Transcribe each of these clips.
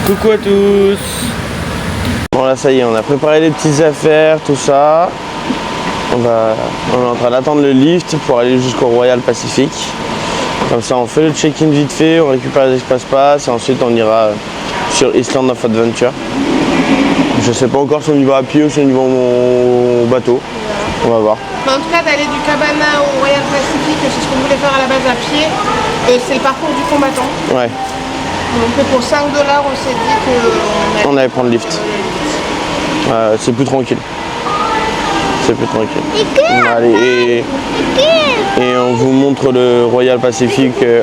Coucou à tous. Bon là ça y est, on a préparé les petites affaires, tout ça. On est en train d'attendre le lift pour aller jusqu'au Royal Pacific. Comme ça on fait le check-in vite fait, on récupère les Express Pass et ensuite on ira sur Island of Adventure. Je sais pas encore si on y va à pied ou si on y va en bateau. On va voir. Mais en tout cas d'aller du Cabana au Royal Pacific, c'est ce qu'on voulait faire à la base à pied. C'est le parcours du combattant. Ouais. Donc pour 5 $, on s'est dit on allait prendre le lift. C'est plus tranquille. C'est plus tranquille. Allez, et on vous montre le Royal Pacific. Et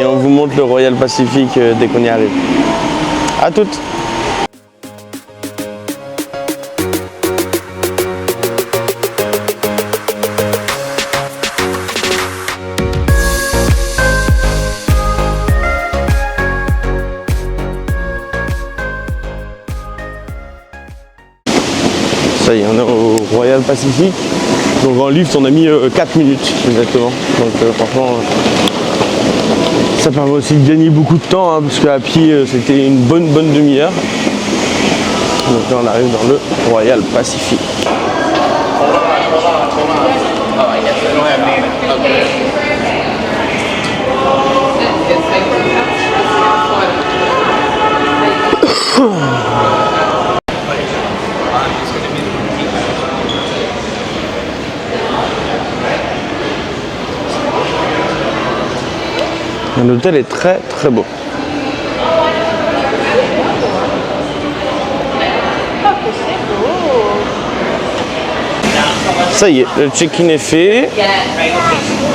on vous montre le Royal Pacific dès qu'on y arrive. À toutes. Ça y est, on est au Royal Pacific. Donc en lift, on a mis 4 minutes exactement. Donc franchement, ça permet aussi de gagner beaucoup de temps, hein, parce qu'à pied, c'était une bonne demi-heure. Donc là, on arrive dans le Royal Pacific. L'hôtel est très beau. Ça y est, le check-in est fait.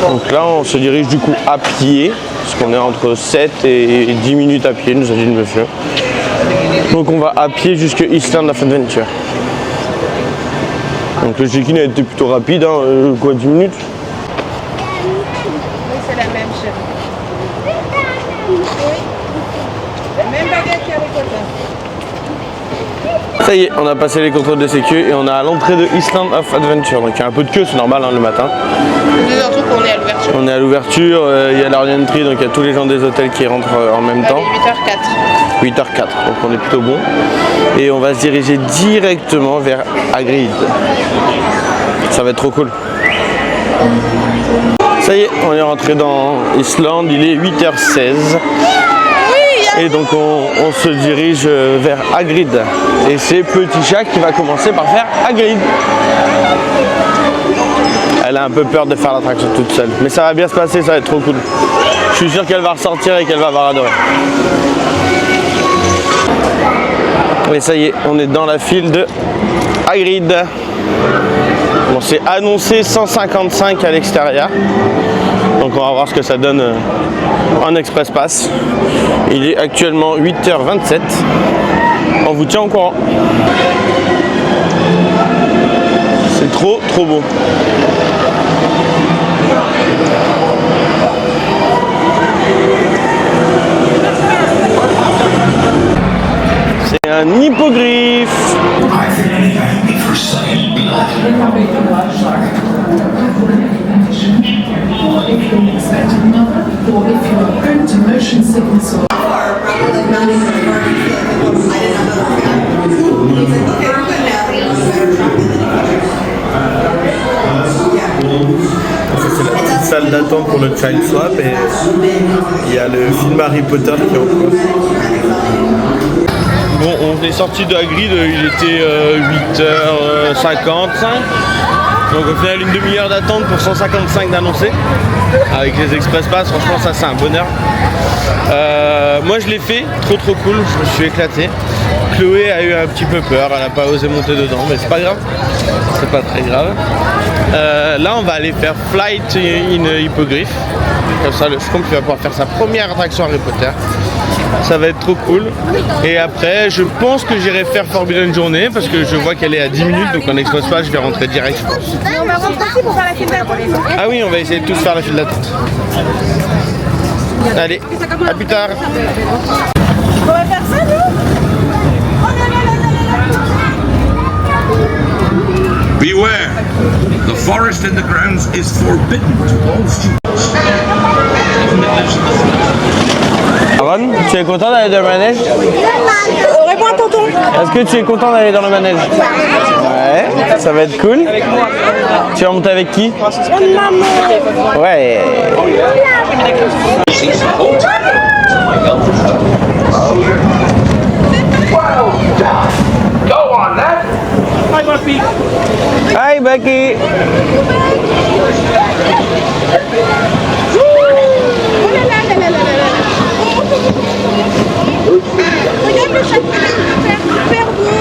Donc là, on se dirige du coup à pied, parce qu'on est entre 7 et 10 minutes à pied, nous a dit le monsieur. Donc on va à pied jusqu'à Island of Adventure. Donc le check-in a été plutôt rapide, hein, quoi, 10 minutes. c'est la même chérie. La même baguette qu'avec toi. Ça y est, on a passé les contrôles de sécu et on est à l'entrée de Island of Adventure. Donc il y a un peu de queue, c'est normal, hein, le matin. Surtout qu'on est à l'ouverture. On est à l'ouverture, il y a l'heure d'entrée, donc il y a tous les gens des hôtels qui rentrent en même temps. 8h04. 8h04, donc on est plutôt bon. Et on va se diriger directement vers Hagrid. Ça va être trop cool. Ça y est, on est rentré dans Island, il est 8h16. Et donc on se dirige vers Hagrid. Et c'est Petit Chat qui va commencer par faire Hagrid. Elle a un peu peur de faire l'attraction toute seule. Mais ça va bien se passer, ça va être trop cool. Je suis sûr qu'elle va ressortir et qu'elle va avoir adoré. Et ça y est, on est dans la file de Hagrid. Bon, c'est annoncé 155 à l'extérieur. Donc on va voir ce que ça donne en Express Pass. Il est actuellement 8h27. On vous tient au courant. C'est trop beau. C'est un hippogriffe. C'est la petite salle d'attente pour le Child Swap et il y a le film Harry Potter qui est en cours. Bon, on est sorti de Hagrid, il était 8h55. Donc au final une demi-heure d'attente pour 155 d'annoncés. Avec les Express Pass, franchement ça c'est un bonheur. Moi je l'ai fait, trop cool, je me suis éclaté. Chloé a eu un petit peu peur, elle n'a pas osé monter dedans, mais c'est pas grave. C'est pas très grave. Là on va aller faire Flight in Hippogriff. Comme ça le Schtroumpf va pouvoir faire sa première attraction Harry Potter. Ça va être trop cool. Et après je pense que j'irai faire Forbidden Journey parce que je vois qu'elle est à 10 minutes, donc en Express Pass je vais rentrer direct je pense. On va rentrer aussi pour faire la file d'attente. Ah oui, on va essayer de tous faire la file d'attente. Allez, à plus tard. On va faire ça nous. Beware! The forest and the grounds is forbidden to all students. Ça va? Aaron, tu es content d'aller dans le manège? Réponds à tonton. Est-ce que tu es content d'aller dans le manège? Ouais, ça va être cool. Tu vas monter avec qui? Ouais. Hi Becky. Regarde le château, super beau.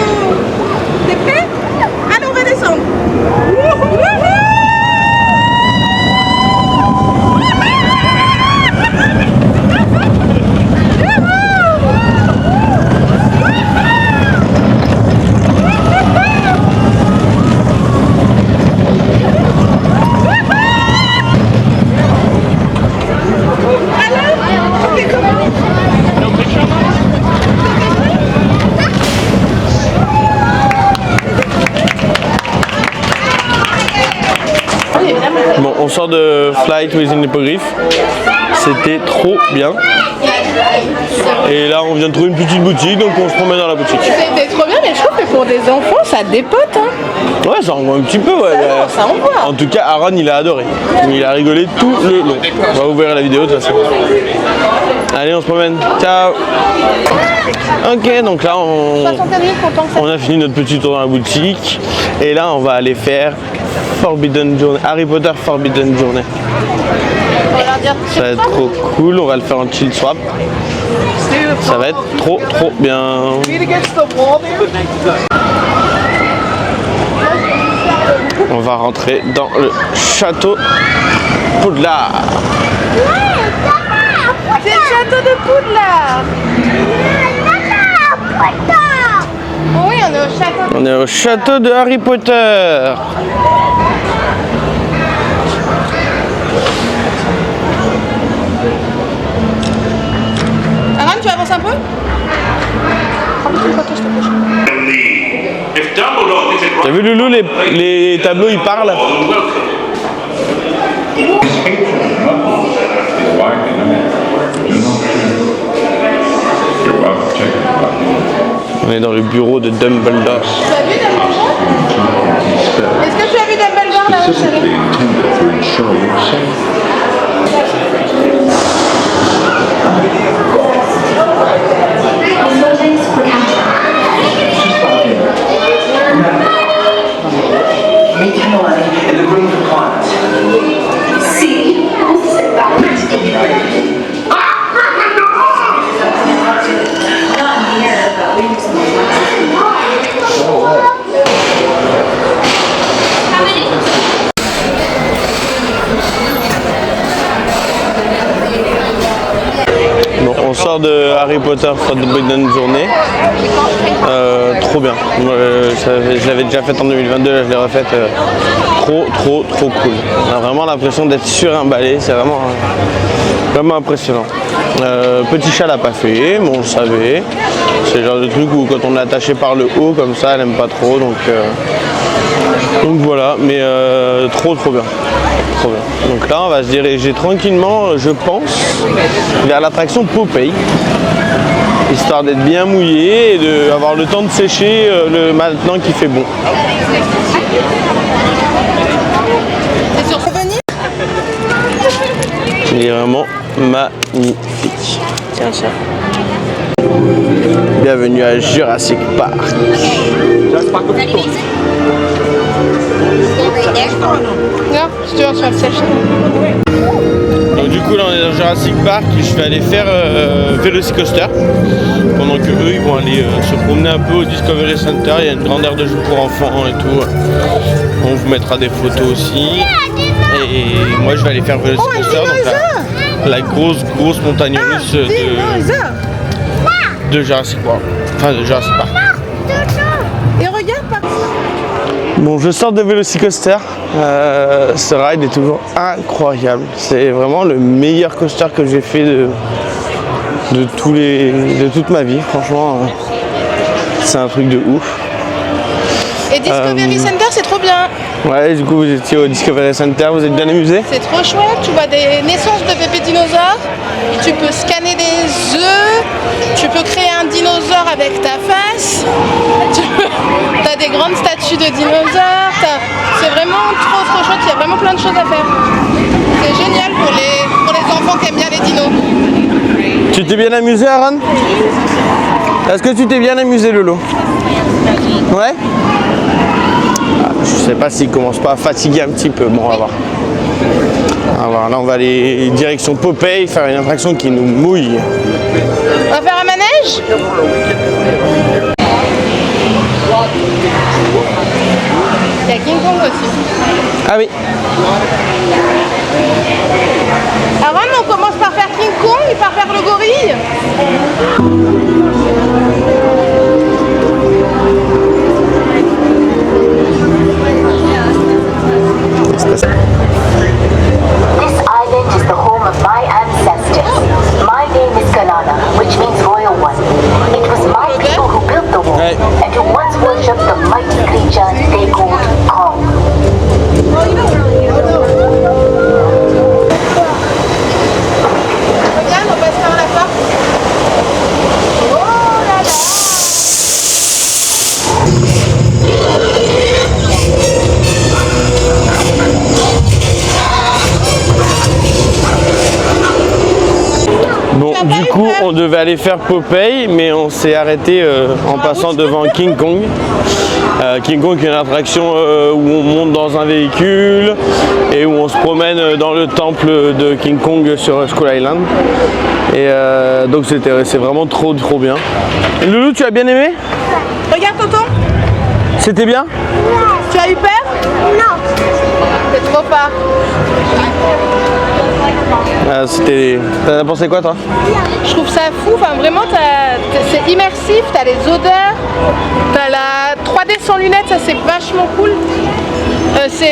T'es prêt? Allez, on va descendre. Bon, on sort de Flight with an Hippogriff. C'était trop bien. Et là, on vient de trouver une petite boutique, donc on se promène dans la boutique. C'était trop bien, mais je trouve que pour des enfants, ça dépote. Hein. Ouais, ça envoie un petit peu, ouais. Ça envoie. En tout cas, Aaron, il a adoré. Il a rigolé tout le long. On va ouvrir la vidéo de toute façon. Allez, on se promène. Ciao. Ok, donc là, on a fini notre petit tour dans la boutique. Et là, on va aller faire Forbidden Journey, Harry Potter Forbidden Journey. Ça va être trop cool, on va le faire en chill swap. Ça va être trop bien. On va rentrer dans le château Poudlard. C'est le château de Poudlard. Oui, on est au château. On est au château de Harry Potter. Aaron, tu avances un peu? T'as vu Loulou, les tableaux ils parlent. On est dans le bureau de Dumbledore. Tu as vu Dumbledore? Est-ce que tu as vu Dumbledore là-haut, chérie? Bon, on sort de Harry Potter Forbidden Journey. Trop bien. Je l'avais déjà fait en 2022, là je l'ai refaite. Trop cool. On a vraiment l'impression d'être sur un balai, c'est vraiment impressionnant. Petit chat l'a pas fait, mais on le savait. C'est le genre de truc où quand on est attaché par le haut comme ça, elle aime pas trop, donc voilà, mais trop bien. Trop bien. Donc là, on va se diriger tranquillement, je pense, vers l'attraction Popeye, histoire d'être bien mouillé et d'avoir le temps de sécher maintenant qu'il fait bon. C'est sur Revenir? Il est vraiment magnifique. Tiens, chat. Bienvenue à Jurassic Park. Non, si tu veux, tu vas le sécher. Donc du coup là on est dans Jurassic Park et je vais aller faire Velocicoaster pendant que eux ils vont aller se promener un peu au Discovery Center. Il y a une grande aire de jeu pour enfants et tout. On vous mettra des photos aussi. Et moi je vais aller faire Velocicoaster, donc la grosse montagne russe de Jurassic World. Enfin de Jurassic Park. Et regarde par Bon, je sors de Velocicoaster. Ce ride est toujours incroyable. C'est vraiment le meilleur coaster que j'ai fait de toute ma vie. Franchement, c'est un truc de ouf. Et Discovery Center, c'est trop bien. Ouais, du coup vous étiez au Discovery Center, vous êtes bien amusé? C'est trop chouette, tu vois des naissances de bébés dinosaures, tu peux scanner des œufs, tu peux créer un dinosaure avec ta face, tu as des grandes statues de dinosaures, c'est vraiment trop chouette, il y a vraiment plein de choses à faire. C'est génial pour les enfants qui aiment bien les dinos. Tu t'es bien amusé, Aaron? Est-ce que tu t'es bien amusé, Lolo? Ouais? Je sais pas s'il commence pas à fatiguer un petit peu. Bon, on va voir. On va voir. Là, on va aller direction Popeye, faire une attraction qui nous mouille. On va faire un manège? Il y a King Kong aussi. Ah oui. Aaron, on commence par faire King Kong et par faire le gorille. This island is the home of my ancestors. My name is Kanana, which means royal one. It was my people who built the wall Right. and who once worshipped the mighty creature they called Kong. Regarde, on passe par la porte. Oh là là! Bon, du coup, on devait aller faire Popeye, mais on s'est arrêté en passant devant King Kong. King Kong, qui est une attraction où on monte dans un véhicule et où on se promène dans le temple de King Kong sur Skull Island. Et donc c'est vraiment trop bien. Loulou, tu as bien aimé? Regarde tonton, C'était bien? tu as eu peur? Non. C'est trop fort. T'as pensé quoi, toi? Je trouve ça fou, enfin vraiment c'est immersif, t'as les odeurs, t'as la 3D sans lunettes, ça c'est vachement cool.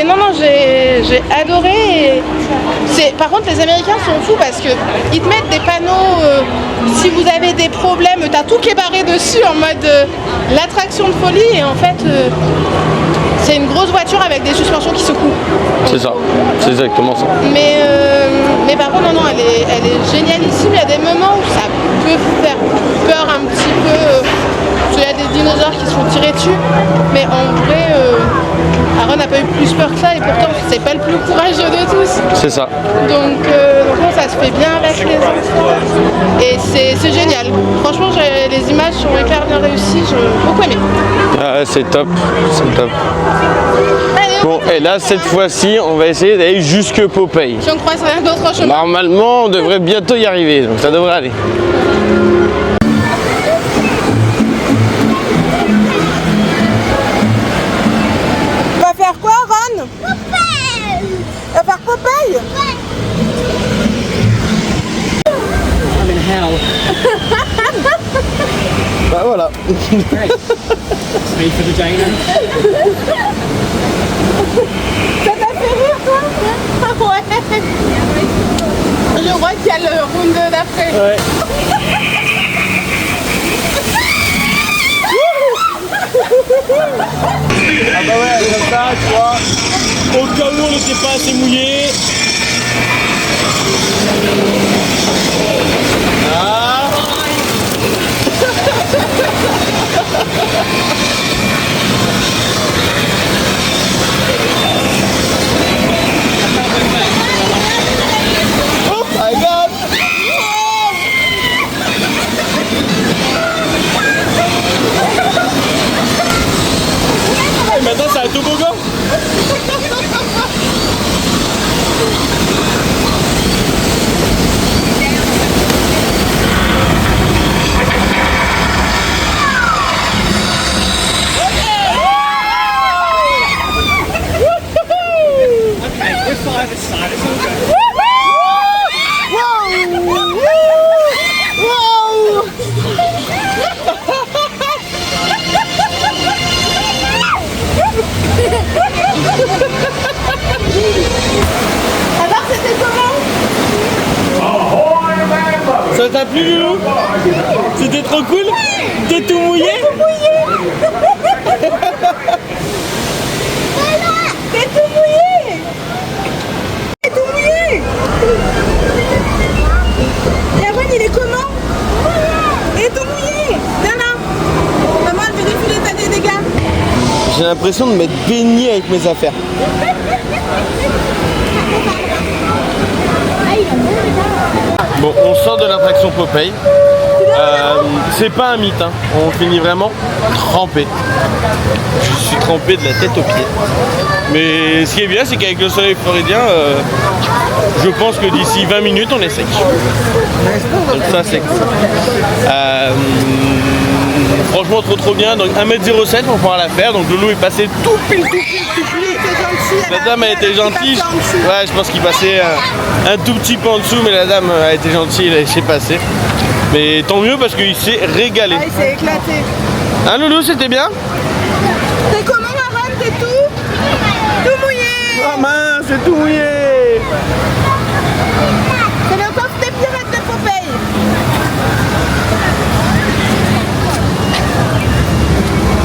Non, j'ai adoré. Par contre les Américains sont fous parce que ils te mettent des panneaux, si vous avez des problèmes, t'as tout qui est barré dessus en mode l'attraction de folie et en fait c'est une grosse voiture avec des suspensions qui secouent. C'est ça, c'est exactement ça. Mais par contre non, elle est génialissime, il y a des moments où ça peut faire peur un petit peu, parce qu'il y a des dinosaures qui se font tirer dessus, mais en vrai Aaron n'a pas eu plus peur que ça et pourtant c'est pas le plus courageux de tous. C'est ça. Donc non, ça se fait bien avec les enfants et c'est génial. Franchement les images sont hyper bien réussies, j'ai beaucoup aimé. Ah ouais, c'est top, c'est top. Allez, Bon, et là, cette fois-ci, on va essayer d'aller jusque Popeye. si on croise rien d'autre en chemin. Normalement, on devrait bientôt y arriver, donc ça devrait aller. On va faire quoi, Ron? Popeye! On va faire Popeye? Ouais. I'm in hell. Bah voilà. Speed for the Dana. Ça t'a fait rire, toi? Ah ouais. Je crois qu'il y a le round d'après. Ouais. Ah bah ouais, comme ça, tu vois, au cas où on n'était pas assez mouillé. Ah. Oh my god! Et maintenant c'est un toboggan. Alors c'était comment? Ça t'a plu, Loulou? C'était trop cool? T'es tout mouillé? T'es l'impression de m'être baigné avec mes affaires. Bon, on sort de l'attraction Popeye. C'est pas un mythe, hein. On finit vraiment trempé. Je suis trempé de la tête aux pieds. Mais ce qui est bien, c'est qu'avec le soleil floridien, je pense que d'ici 20 minutes, on est sec. Donc ça, c'est cool. Franchement, trop bien. Donc 1m07 pour pouvoir la faire. Donc Loulou est passé tout pile. La dame a été gentille. Ouais, je pense qu'il passait un tout petit peu en dessous, mais la dame a été gentille, elle a laissé passer. Mais tant mieux parce qu'il s'est régalé. Ah, il s'est éclaté. Hein Loulou, c'était bien? T'es comment Marane? T'es tout mouillé. Oh mince, c'est tout mouillé. C'est le coffre des pirates de Popeye.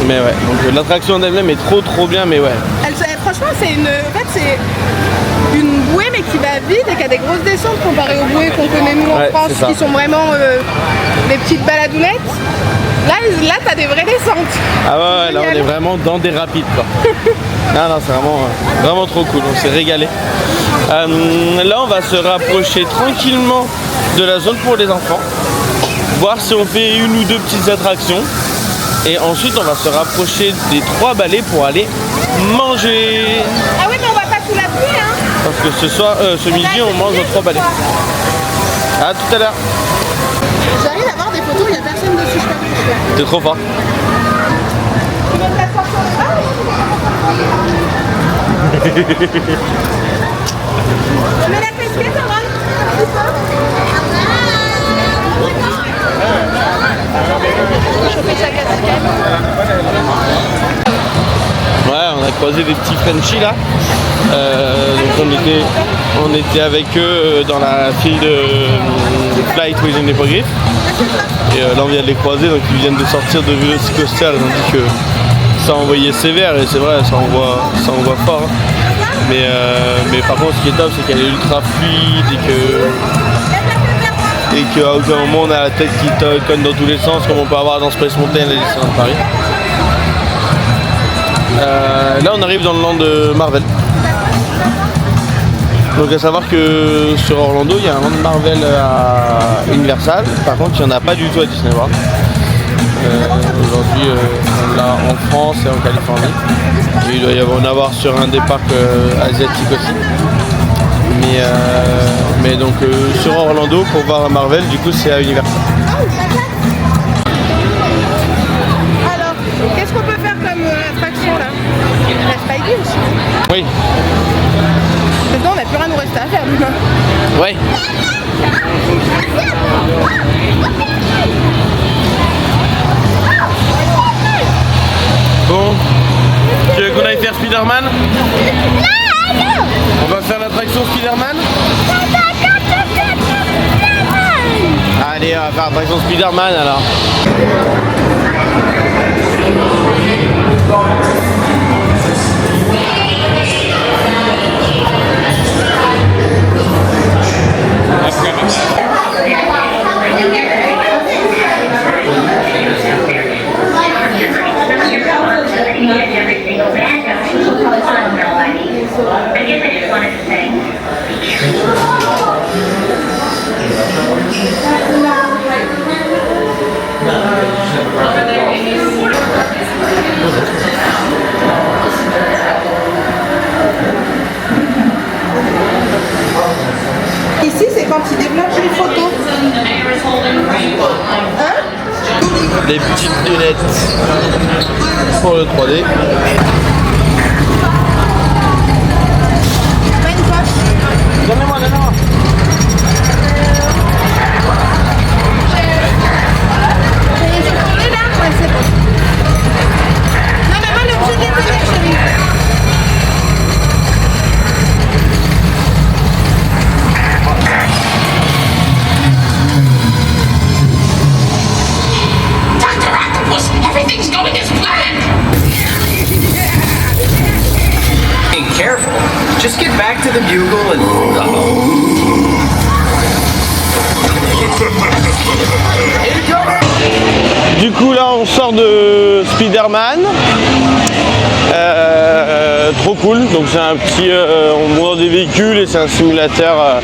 Mais ouais, donc l'attraction d'elle-même est trop bien, mais ouais. Franchement, c'est une bouée mais qui va vite et qui a des grosses descentes comparées aux bouées qu'on connaît nous en France, qui sont vraiment des petites baladounettes. Là t'as des vraies descentes. Ah ouais, là on est vraiment dans des rapides quoi. Non, c'est vraiment trop cool, on s'est régalé. Là on va se rapprocher tranquillement de la zone pour les enfants, voir si on fait une ou deux petites attractions. Et ensuite on va se rapprocher des 3 balais pour aller manger. Ah oui, mais on va pas sous la pluie hein. Parce que ce midi on mange aux 3 balais. À tout à l'heure. J'arrive à voir des photos, il n'y a personne dessus, je sais pas pourquoi. T'es trop fort. Tu veux te t'asseoir sur le bas? Tu mets la casquette avant? Choper sa casquette. Ouais, on a croisé des petits Frenchies là. Donc on était avec eux dans la file de Flight with an Hippogriff. Et là on vient de les croiser, donc ils viennent de sortir de Velocicoaster. Ils ont dit que ça envoyait sévère et c'est vrai, ça envoie fort. Hein. Mais par contre ce qui est top c'est qu'elle est ultra fluide et qu'à aucun moment on a la tête qui conne dans tous les sens comme on peut avoir dans Space Mountain et Disneyland Paris. Là on arrive dans le land de Marvel. Donc à savoir que sur Orlando il y a un land Marvel à Universal, par contre il n'y en a pas du tout à Disney World. Aujourd'hui on l'a en France et en Californie. Et il doit y en avoir sur un des parcs asiatiques aussi. Mais donc sur Orlando pour voir Marvel du coup c'est à Universal. Alors, qu'est-ce qu'on peut faire comme attraction là? La Spidey aussi. Oui. Maintenant on n'a plus rien nous rester à faire. Ouais. Bon, tu veux qu'on aille faire Spider-Man? On va faire l'attraction Spider-Man? Allez, on va faire l'attraction Spider-Man alors. Ici c'est quand ils développent une photo. Hein? Des petites lunettes pour le 3D. Pas une poche. Donnez-moi. Non mais moi l'objet des lunettes chérie. Everything's going as planned! Be careful. Just get back to the bugle and... Du coup là on sort de Spider-Man. Trop cool, donc c'est un petit, on monte dans des véhicules et c'est un simulateur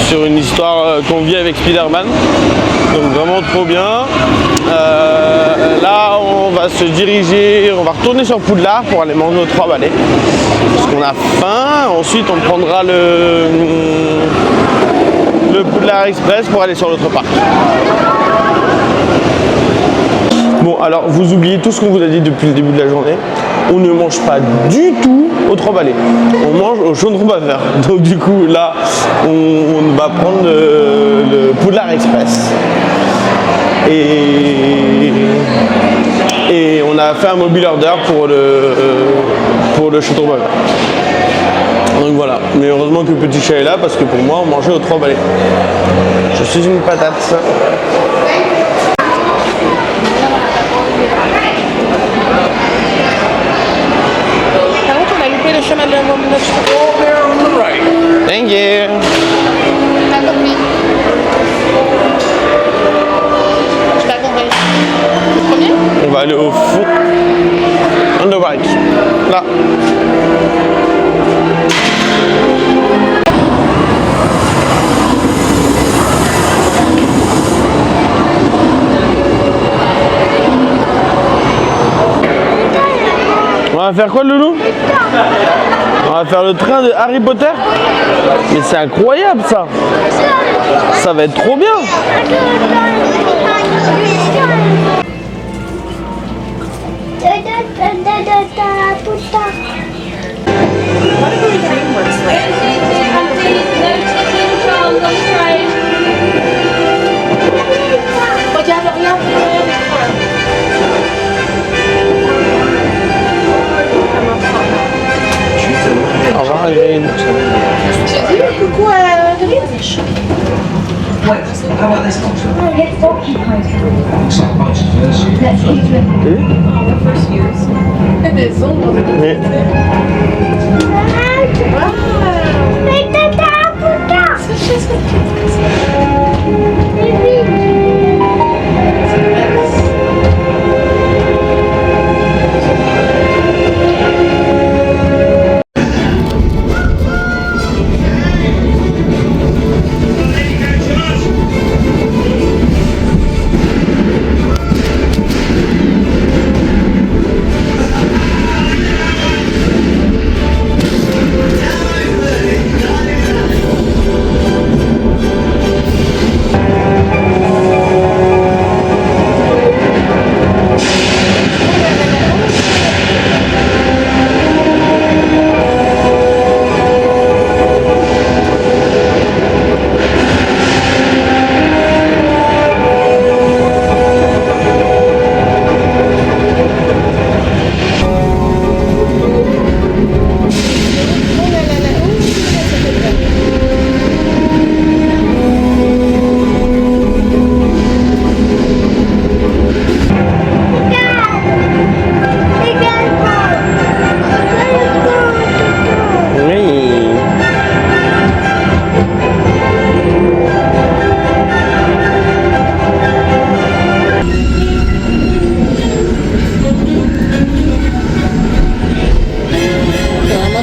sur une histoire qu'on vit avec Spider-Man, donc vraiment trop bien. Là on va se diriger, on va retourner sur Poudlard pour aller manger aux 3 balais, parce qu'on a faim. Ensuite on prendra le Poudlard Express pour aller sur l'autre parc. Bon, alors vous oubliez tout ce qu'on vous a dit depuis le début de la journée. On ne mange pas du tout aux 3 balais. On mange au Chaudron Baveur. Donc du coup, là, on va prendre le Poudlard Express. Et on a fait un mobile order pour le Chaudron Baveur. Donc voilà. Mais heureusement que Petit Chat est là parce que pour moi, on mangeait aux 3 balais. Je suis une patate. Le chemin de la Thank you. Pas compris. J'ai pas compris. Le premier? On va aller au fond. On the right. Là. On va faire quoi, le loulou? On va faire le train de Harry Potter. Mais c'est incroyable ça. Ça va être trop bien. Regarde, regarde. Au revoir, Irène. J'ai dit coucou à Denise. How about this one? Looks like a bunch of furs. Des ombres. Mais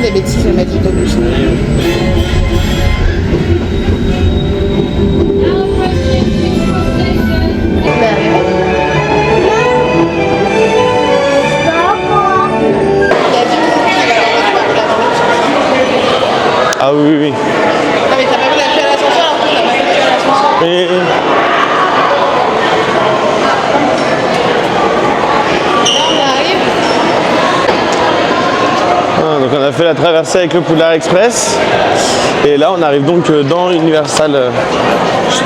des bêtises à mettre au bus. ah oui, oui. Non mais t'as pas vu la fille à l'ascenseur, t'as pas vu la fille à l'ascenseur. Et... Là on arrive. Ah, donc on a fait la traversée avec le Poudlard Express. Et là on arrive donc dans Universal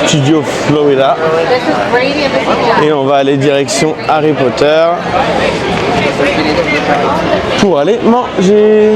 Studios Florida. Et on va aller direction Harry Potter pour aller manger.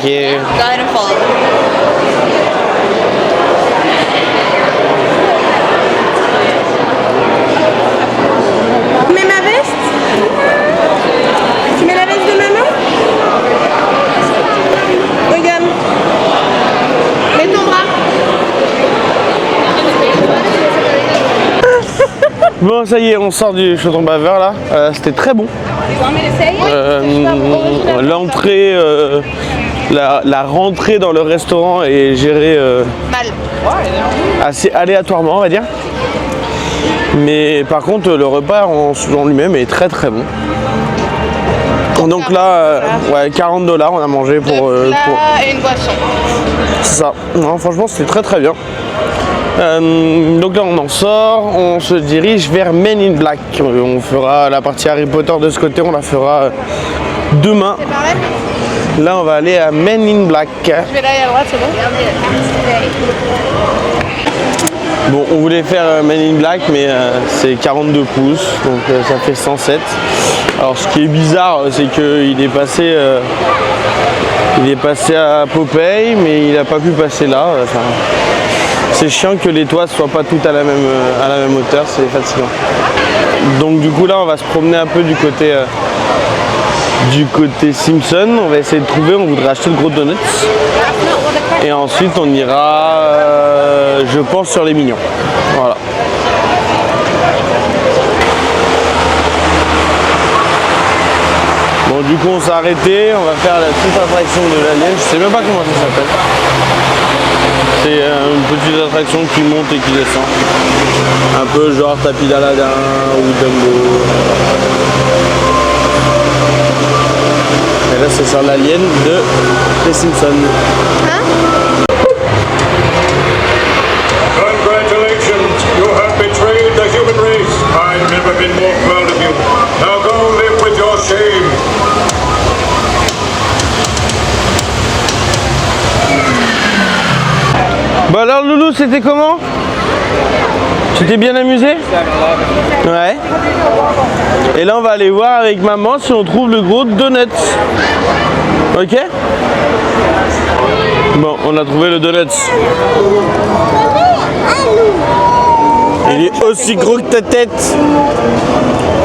Thank you. Go ahead and follow. Tu mets ma veste? Tu mets la veste de maman? Regarde. Mets ton bras. Bon, ça y est, on sort du chaudron baveur là. C'était très bon. L'entrée, la rentrée dans le restaurant est gérée assez aléatoirement, on va dire. Mais par contre, le repas en lui-même est très très bon. Donc là, ouais, $40 on a mangé pour. Et une boisson. C'est ça. Non, franchement, c'était très très bien. Donc là on en sort, on se dirige vers Men in Black. On fera la partie Harry Potter de ce côté, on la fera demain. Là on va aller à Men in Black. Je vais là et à droite, c'est bon? Bon, on voulait faire Men in Black, mais c'est 42 pouces, donc ça fait 107. Alors ce qui est bizarre, c'est qu'il est passé à Popeye, mais il n'a pas pu passer là. Enfin, c'est chiant que les toits ne soient pas toutes à la même hauteur, c'est fatigant. Donc du coup là on va se promener un peu du côté Simpson, on va essayer de trouver, on voudrait acheter le gros donut. Et ensuite on ira, je pense, sur les Mignons. Voilà. Bon, du coup on s'est arrêté, on va faire la petite attraction de l'Alien, je sais même pas comment ça s'appelle. C'est une petite attraction qui monte et qui descend. Un peu genre tapis d'Aladin ou Dumbo. Et là c'est sur l'Alien de les Simpsons. Congratulations, you have betrayed the human race. I've never been more proud of you. Now go live with your shame. Bon alors Loulou, c'était comment? Tu t'es bien amusé? Ouais. Et là on va aller voir avec maman si on trouve le gros donut. Ok? Bon, on a trouvé le donut. Il est aussi gros que ta tête.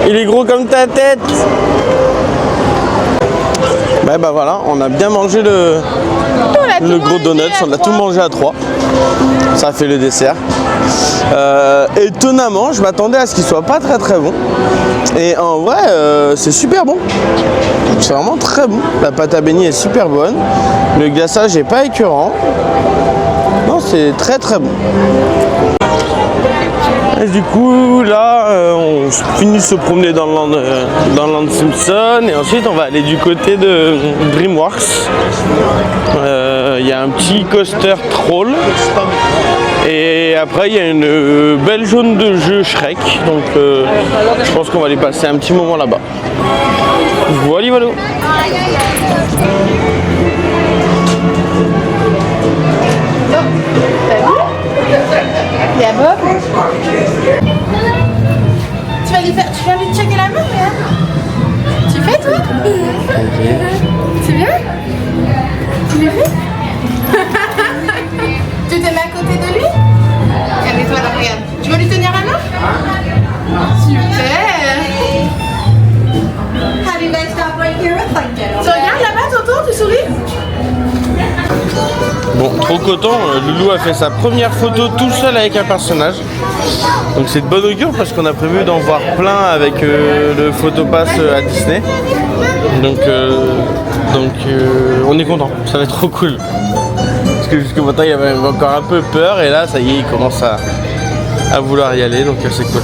Il est gros comme ta tête. Bah voilà, on a bien mangé le gros donut, on a tout mangé à 3. Ça fait le dessert. Étonnamment, je m'attendais à ce qu'il soit pas très très bon. Et en vrai, c'est super bon. C'est vraiment très bon. La pâte à beignet est super bonne. Le glaçage est pas écœurant. Non, c'est très très bon. Et du coup, là, on finit de se promener dans le land Simpson et ensuite on va aller du côté de DreamWorks. Il y a un petit coaster troll et après il y a une belle zone de jeu Shrek. Donc je pense qu'on va aller passer un petit moment là-bas. Voilà, voilà. Il y a Bob. Tu vas lui checker la main, regarde. Tu fais toi? C'est bien? Tu l'as fait? Tu te mets à côté de lui? Regardez toi là, regarde. Tu veux lui tenir la main? Super! Tu regardes là-bas, Tonton, tu souris? Bon, trop content, Loulou a fait sa première photo tout seul avec un personnage. Donc c'est de bonne augure parce qu'on a prévu d'en voir plein avec le photopass à Disney. Donc on est content, ça va être trop cool. Parce que jusqu'au matin il avait encore un peu peur et là ça y est, il commence à vouloir y aller, donc c'est cool.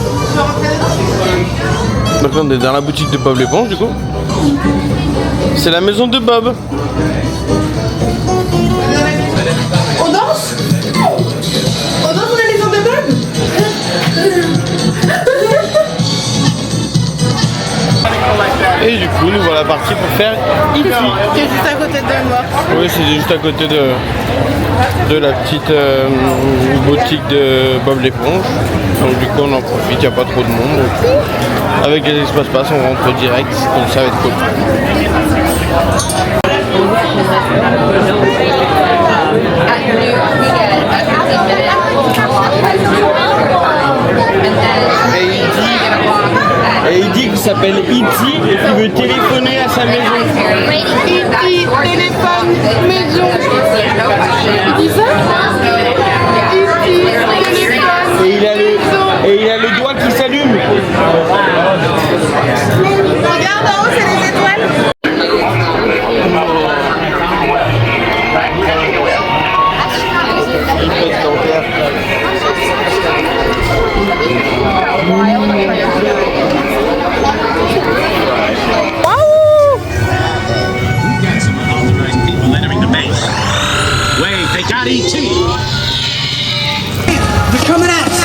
Donc là on est dans la boutique de Bob l'éponge du coup. C'est la maison de Bob. On danse? On danse dans la maison de Bob? Et du coup nous voilà partis pour faire E.T. Qui est juste à côté de moi. Oui, c'est juste à côté de la petite boutique de Bob l'éponge. Donc du coup on en profite, il n'y a pas trop de monde. Donc, avec les espaces pass on rentre direct, donc ça va être cool. Et il dit qu'il s'appelle E.T. et qu'il veut téléphoner à sa maison. E.T. téléphone maison. Il dit ça? E.T. téléphone Et il a le doigt qui s'allume. Regarde en haut, c'est les étoiles. Wait, they got E.T. They're coming at us.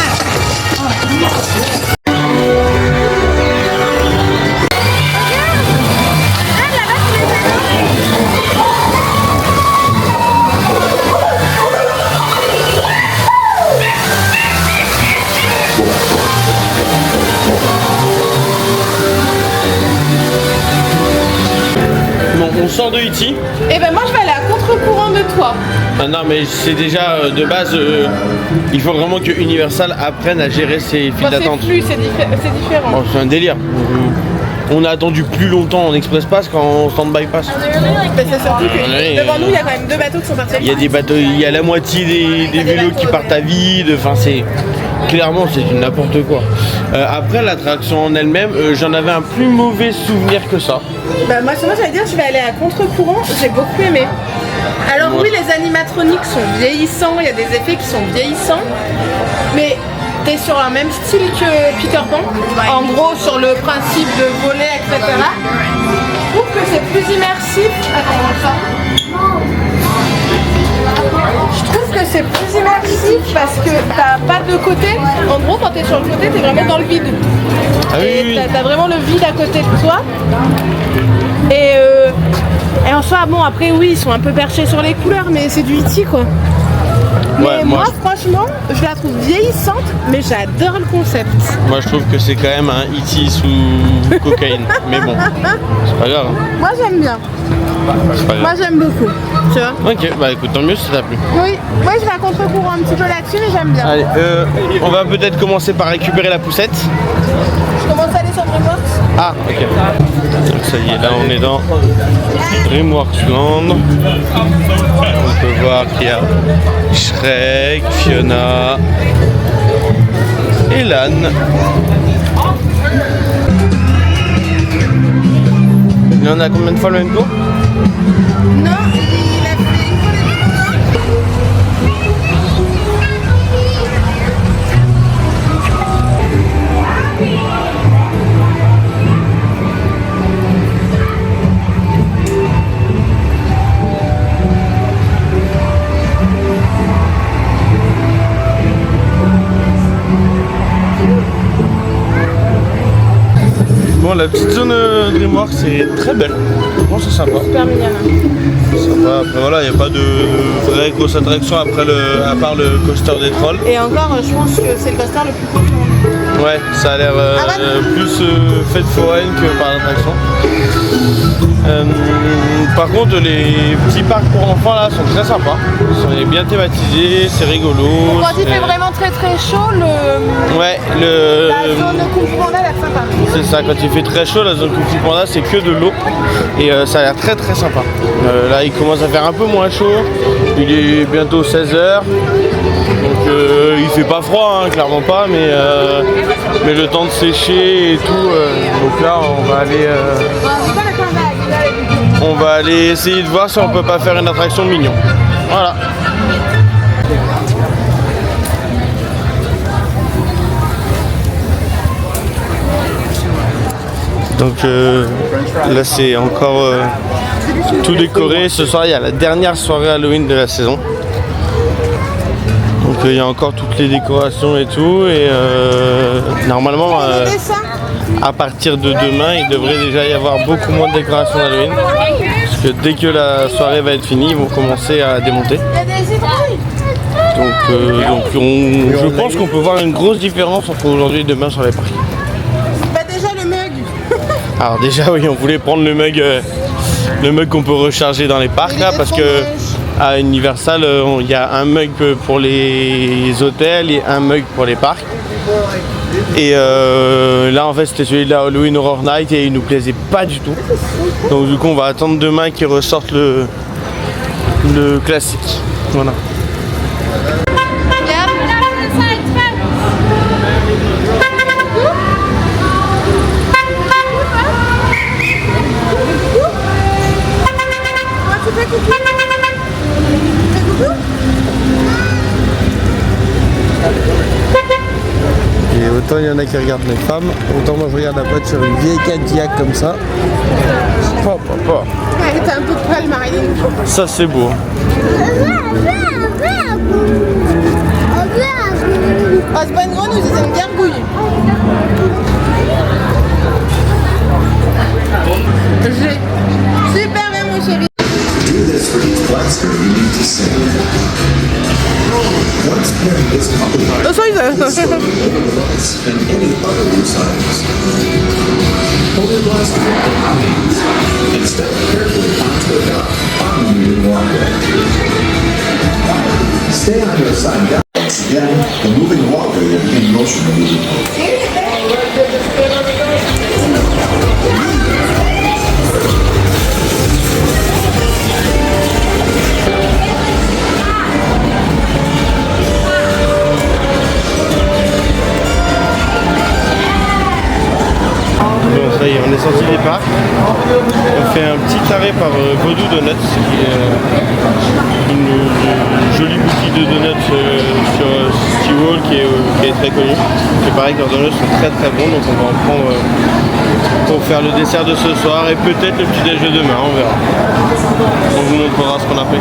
Bon, on sort de E.T. Et ben moi je vais aller à contre-courant de toi. Ah non, mais c'est déjà de base, il faut vraiment que Universal apprenne à gérer ses files d'attente. C'est plus, c'est différent. Bon, c'est un délire. On a attendu plus longtemps en Express Pass qu'en Standby Pass. Mais c'est surtout que Ouais. devant nous il y a quand même 2 bateaux qui sont partis. Il y a des bateaux, il y a la moitié des vélos qui partent à vide. Enfin, c'est clairement c'est du n'importe quoi. Après l'attraction en elle-même, j'en avais un plus mauvais souvenir que ça. Bah moi j'allais dire je vais aller à contre-courant, j'ai beaucoup aimé. Alors Moi, oui les animatroniques sont vieillissants, il y a des effets qui sont vieillissants, mais t'es sur un même style que Peter Pan, en gros sur le principe de voler, etc. Je trouve que c'est plus immersif. Attends, ça. Je trouve que c'est plus immersif parce que t'as pas de côté. En gros, quand t'es sur le côté, t'es vraiment dans le vide. Ah oui, Et oui. t'as vraiment le vide à côté de toi. Et en soi, bon, après, oui, ils sont un peu perchés sur les couleurs, mais c'est du E.T. quoi. Mais Ouais, moi, franchement, je la trouve vieillissante, mais j'adore le concept. Moi je trouve que c'est quand même un E.T. sous cocaïne. Mais bon, c'est pas grave. Hein. Moi, j'aime bien. C'est pas Moi, grave. j'aime beaucoup. Tu vois? Ok, bah écoute, tant mieux si ça t'a plu. Oui, moi, je vais à contre-courant un petit peu là-dessus, mais j'aime bien. Allez, on va peut-être commencer par récupérer la poussette. Je commence à aller sur DreamWorks. Ah, ok. Donc ça y est, là on est dans DreamWorks Land. On peut voir qu'il y a Shrek, Fiona et l'âne. Il y en a combien de fois le même tour? Non, il a fait une fois Bon, la petite zone DreamWorks c'est très belle. Franchement, c'est sympa. super mignonne. Sympa. Après, voilà, il n'y a pas de vraie grosse attraction à part le coaster des trolls. Et encore, je pense que c'est le coaster le plus cool. Ouais, ça a l'air plus fête foraine que par l'attraction. Par contre, les petits parcs pour enfants là sont très sympas. Ils sont bien thématisés, c'est rigolo. Quand il fait vraiment très très chaud, Ouais, la zone Kung Fu Panda a l'air sympa. c'est ça, quand il fait très chaud, la zone Kung Fu Panda c'est que de l'eau et ça a l'air très très sympa. Là il commence à faire un peu moins chaud, il est bientôt 16h, donc il fait pas froid, hein, clairement pas, mais le temps de sécher et tout, donc là on va aller essayer de voir si on peut pas faire une attraction mignon. Voilà. Donc là c'est encore tout décoré. Ce soir il y a la dernière soirée Halloween de la saison. Donc il y a encore toutes les décorations et tout. Et normalement à partir de demain il devrait déjà y avoir beaucoup moins de décorations d'Halloween. Parce que dès que la soirée va être finie, ils vont commencer à démonter. Donc je pense qu'on peut voir une grosse différence entre aujourd'hui et demain sur les parcs. Bah déjà le mug. Alors déjà oui, on voulait prendre le mug le mug qu'on peut recharger dans les parcs là, parce que à Universal, il y a un mug pour les hôtels et un mug pour les parcs. Et là en fait c'était celui de la Halloween Horror Night et il nous plaisait pas du tout. Donc du coup on va attendre demain qu'ils ressortent le classique. Voilà. Et autant il y en a qui regardent les femmes, autant moi je regarde la pote sur une vieille Cadillac comme ça. Ouais, t'as un peu de poil, Marilyn. Ça c'est beau. Oh, c'est pas une grenouille, c'est une gargouille. Super bien, mon chéri. Do this for each blaster you need to save. Once pairing this copy Oh, sorry, and any other loose items. Hold your blaster with copies and step carefully onto a dock on the moving walkway. Stay on your side down. Then the moving walkway will be in motion immediately. Bon, ça y est, on est sorti des parcs. On fait un petit arrêt par Vodou Donuts, qui est une jolie boutique de donuts sur City Hall qui est très connue. C'est pareil que leurs donuts sont très très bons, donc on va en prendre pour faire le dessert de ce soir et peut-être le petit déj de demain, on verra. On vous montrera ce qu'on a fait.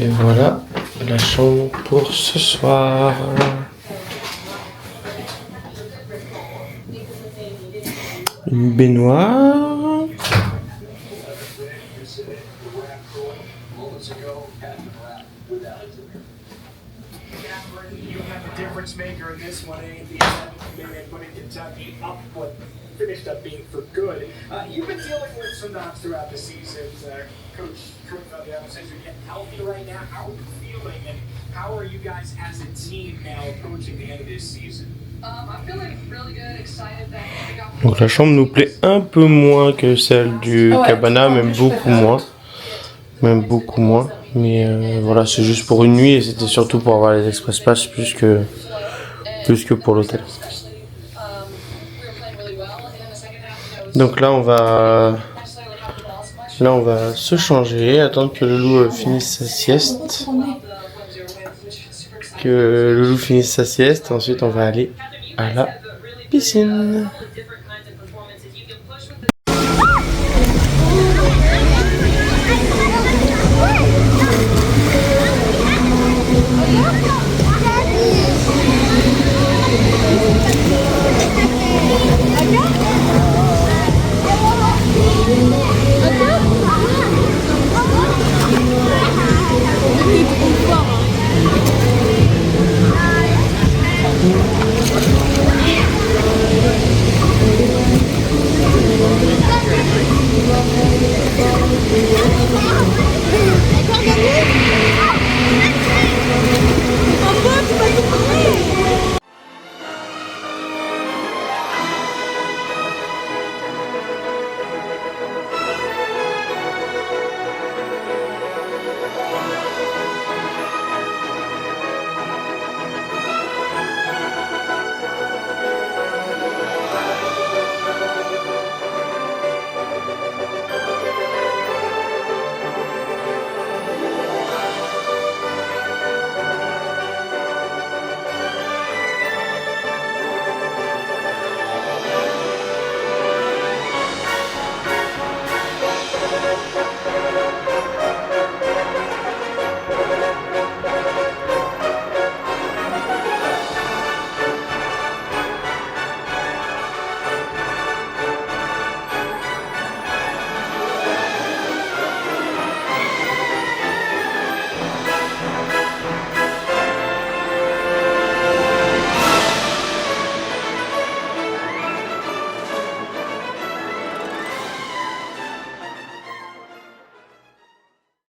Et voilà la chambre pour ce soir. Une baignoire. Difference maker in this one, but in Kentucky, finished up being for good. You've been dealing with some knocks throughout the season. Coach says you're getting healthy right now. How are you feeling, and how are you guys as a team now approaching the end of this season? I'm feeling really good, excited that we got. Donc la chambre nous plaît un peu moins que celle du Cabana, même beaucoup moins. Même beaucoup moins. Mais voilà, c'est juste pour une nuit et c'était surtout pour avoir les express pass plus que pour l'hôtel. Donc là on va se changer, attendre que le loup finisse sa sieste. Ensuite on va aller à la piscine.